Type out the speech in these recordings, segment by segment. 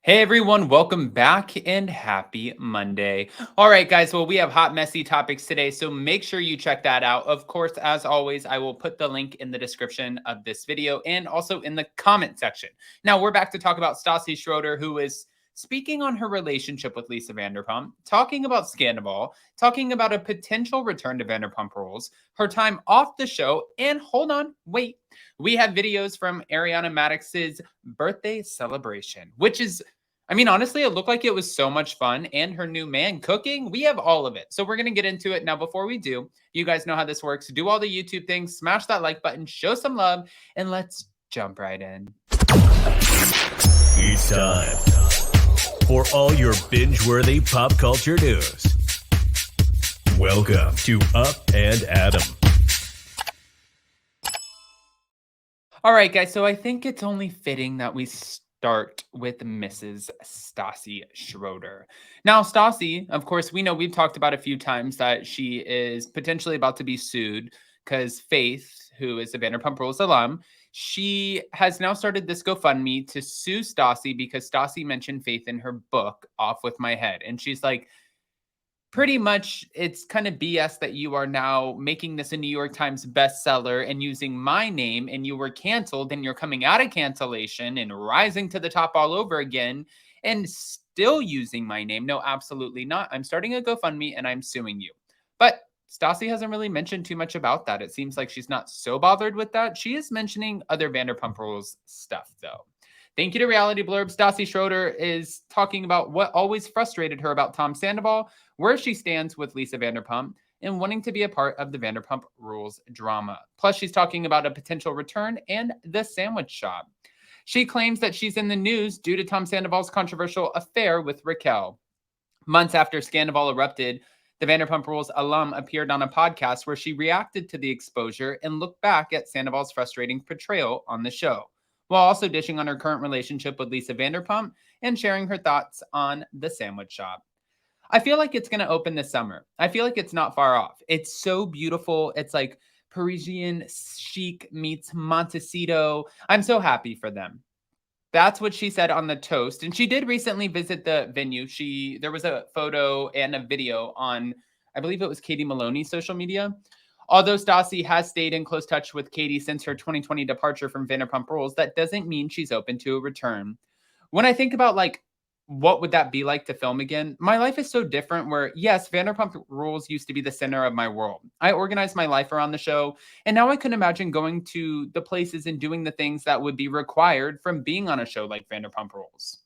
Hey everyone, welcome back and happy Monday. All right, guys, well, we have hot, messy topics today, so make sure you check that out. Of course, as always, I will put the link in the description of this video and also in the comment section. Now, we're back to talk about Stassi Schroeder, who is speaking on her relationship with Lisa Vanderpump, talking about Scandal, talking about a potential return to Vanderpump Rules, her time off the show, and hold on, wait. We have videos from Ariana Madix's birthday celebration, which is honestly, it looked like it was so much fun. And her new man cooking, we have all of it. So we're going to get into it. Now, before we do, you guys know how this works. Do all the YouTube things, smash that like button, show some love, and let's jump right in. It's time for all your binge-worthy pop culture news. Welcome to Up and Adam. All right, guys. So I think it's only fitting that we start with Mrs. Stassi Schroeder. Now, Stassi, of course, we know we've talked about a few times that she is potentially about to be sued because Faith, who is a Vanderpump Rules alum, she has now started this GoFundMe to sue Stassi because Stassi mentioned Faith in her book, Off With My Head. And she's like, pretty much it's kind of BS that you are now making this a New York Times bestseller and using my name, and you were canceled and you're coming out of cancellation and rising to the top all over again and still using my name. No, absolutely not. I'm starting a GoFundMe and I'm suing you. But Stassi hasn't really mentioned too much about that. It seems like she's not so bothered with that. She is mentioning other Vanderpump Rules stuff, though. Thank you to Reality Blurb. Stassi Schroeder is talking about what always frustrated her about Tom Sandoval, where she stands with Lisa Vanderpump, and wanting to be a part of the Vanderpump Rules drama. Plus, she's talking about a potential return and the sandwich shop. She claims that she's in the news due to Tom Sandoval's controversial affair with Raquel. Months after Scandal erupted, the Vanderpump Rules alum appeared on a podcast where she reacted to the exposure and looked back at Sandoval's frustrating portrayal on the show, while also dishing on her current relationship with Lisa Vanderpump and sharing her thoughts on the sandwich shop. I feel like it's going to open this summer. I feel like it's not far off. It's so beautiful. It's like Parisian chic meets Montecito. I'm so happy for them. That's what she said on the toast. And she did recently visit the venue. There was a photo and a video on, I believe it was Katie Maloney's social media. Although Stassi has stayed in close touch with Katie since her 2020 departure from Vanderpump Rules, that doesn't mean she's open to a return. When I think about what would that be like to film again? My life is so different where, yes, Vanderpump Rules used to be the center of my world. I organized my life around the show, and now I can imagine going to the places and doing the things that would be required from being on a show like Vanderpump Rules.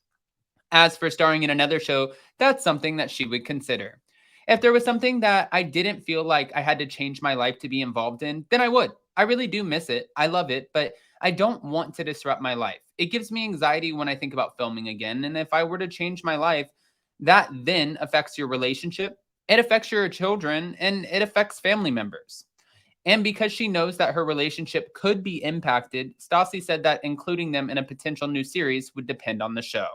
As for starring in another show, that's something that she would consider. If there was something that I didn't feel like I had to change my life to be involved in, then I would. I really do miss it. I love it, but I don't want to disrupt my life. It gives me anxiety when I think about filming again. And if I were to change my life, that then affects your relationship, it affects your children, and it affects family members. And because she knows that her relationship could be impacted, Stassi said that including them in a potential new series would depend on the show.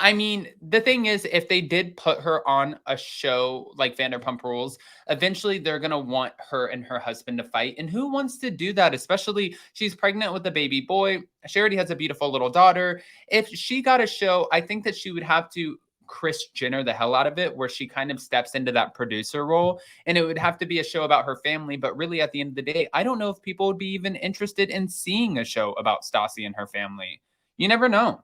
The thing is, if they did put her on a show like Vanderpump Rules, eventually they're going to want her and her husband to fight. And who wants to do that? Especially she's pregnant with a baby boy. She already has a beautiful little daughter. If she got a show, I think that she would have to Kris Jenner the hell out of it, where she kind of steps into that producer role. And it would have to be a show about her family. But really, at the end of the day, I don't know if people would be even interested in seeing a show about Stassi and her family. You never know.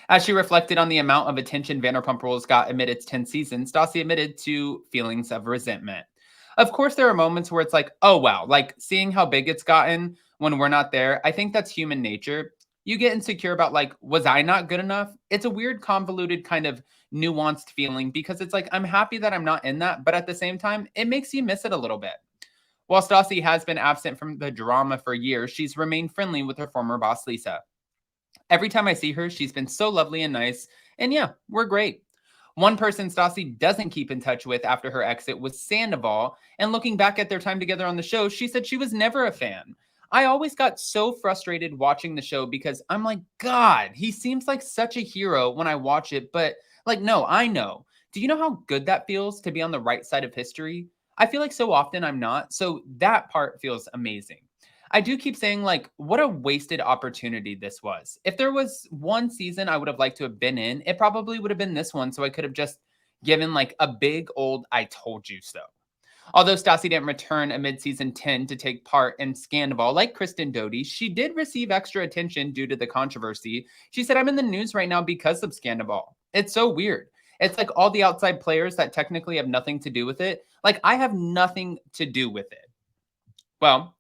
As she reflected on the amount of attention Vanderpump Rules got amid its 10 seasons, Stassi admitted to feelings of resentment. Of course, there are moments where it's like, oh, wow, like seeing how big it's gotten when we're not there. I think that's human nature. You get insecure about was I not good enough? It's a weird, convoluted kind of nuanced feeling because it's like, I'm happy that I'm not in that. But at the same time, it makes you miss it a little bit. While Stassi has been absent from the drama for years, she's remained friendly with her former boss, Lisa. Every time I see her, she's been so lovely and nice. And yeah, we're great. One person Stassi doesn't keep in touch with after her exit was Sandoval. And looking back at their time together on the show, she said she was never a fan. I always got so frustrated watching the show because I'm like, God, he seems like such a hero when I watch it. But no, I know. Do you know how good that feels to be on the right side of history? I feel like so often I'm not. So that part feels amazing. I do keep saying, like, what a wasted opportunity this was. If there was one season I would have liked to have been in, it probably would have been this one. So I could have just given like a big old I told you so. Although Stassi didn't return a midseason 10 to take part in Scandal like Kristen Doty, she did receive extra attention due to the controversy. She said, I'm in the news right now because of Scandal. It's so weird. It's like all the outside players that technically have nothing to do with it. Like, I have nothing to do with it. Well,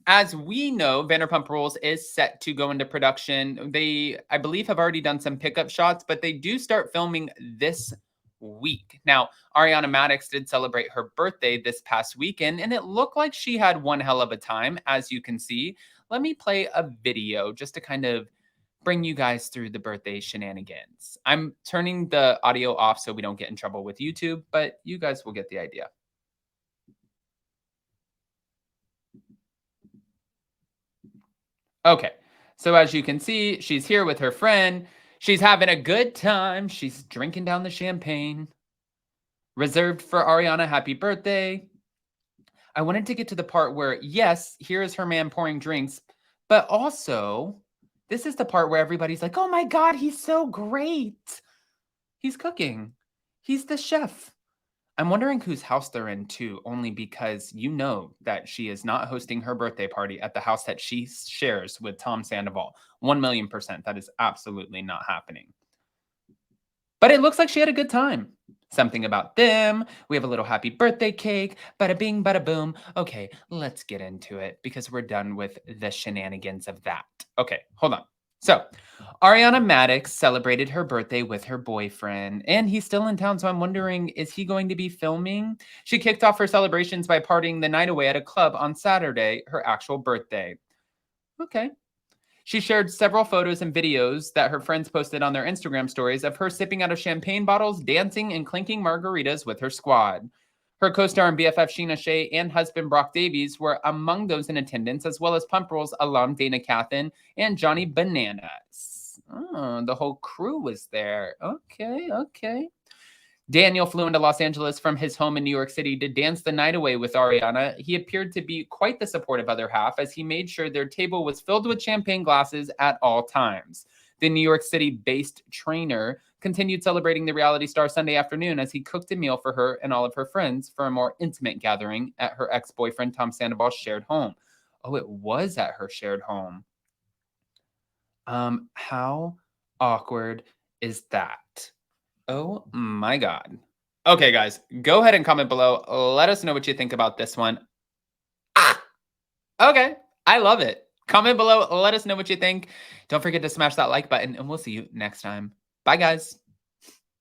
as we know, Vanderpump Rules is set to go into production. They, I believe, have already done some pickup shots, but they do start filming this week. Now, Ariana Madix did celebrate her birthday this past weekend, and it looked like she had one hell of a time, as you can see. Let me play a video just to kind of bring you guys through the birthday shenanigans. I'm turning the audio off so we don't get in trouble with YouTube, but you guys will get the idea. Okay, so as you can see, she's here with her friend. She's having a good time. She's drinking down the champagne. Reserved for Ariana, happy birthday. I wanted to get to the part where, yes, here is her man pouring drinks, but also, this is the part where everybody's like, oh my God, he's so great. He's cooking. He's the chef. I'm wondering whose house they're in too, only because you know that she is not hosting her birthday party at the house that she shares with Tom Sandoval. 1,000,000%. That is absolutely not happening. But it looks like she had a good time. Something about them. We have a little happy birthday cake. Bada bing, bada boom. Okay, let's get into it because we're done with the shenanigans of that. Okay, hold on. So, Ariana Madix celebrated her birthday with her boyfriend, and he's still in town. So I'm wondering, is he going to be filming? She kicked off her celebrations by partying the night away at a club on Saturday, her actual birthday. Okay. She shared several photos and videos that her friends posted on their Instagram stories of her sipping out of champagne bottles, dancing, and clinking margaritas with her squad. Her co-star and BFF Sheena Shea and husband Brock Davies were among those in attendance, as well as Pump Rules alum Dana Cathan and Johnny Bananas. Oh, the whole crew was there. Okay, okay. Daniel flew into Los Angeles from his home in New York City to dance the night away with Ariana. He appeared to be quite the supportive other half as he made sure their table was filled with champagne glasses at all times. The New York City-based trainer continued celebrating the reality star Sunday afternoon as he cooked a meal for her and all of her friends for a more intimate gathering at her ex-boyfriend Tom Sandoval's shared home. Oh, it was at her shared home. How awkward is that? Oh my God. Okay, guys, go ahead and comment below. Let us know what you think about this one. Ah, okay. I love it. Comment below. Let us know what you think. Don't forget to smash that like button, and we'll see you next time. Bye, guys.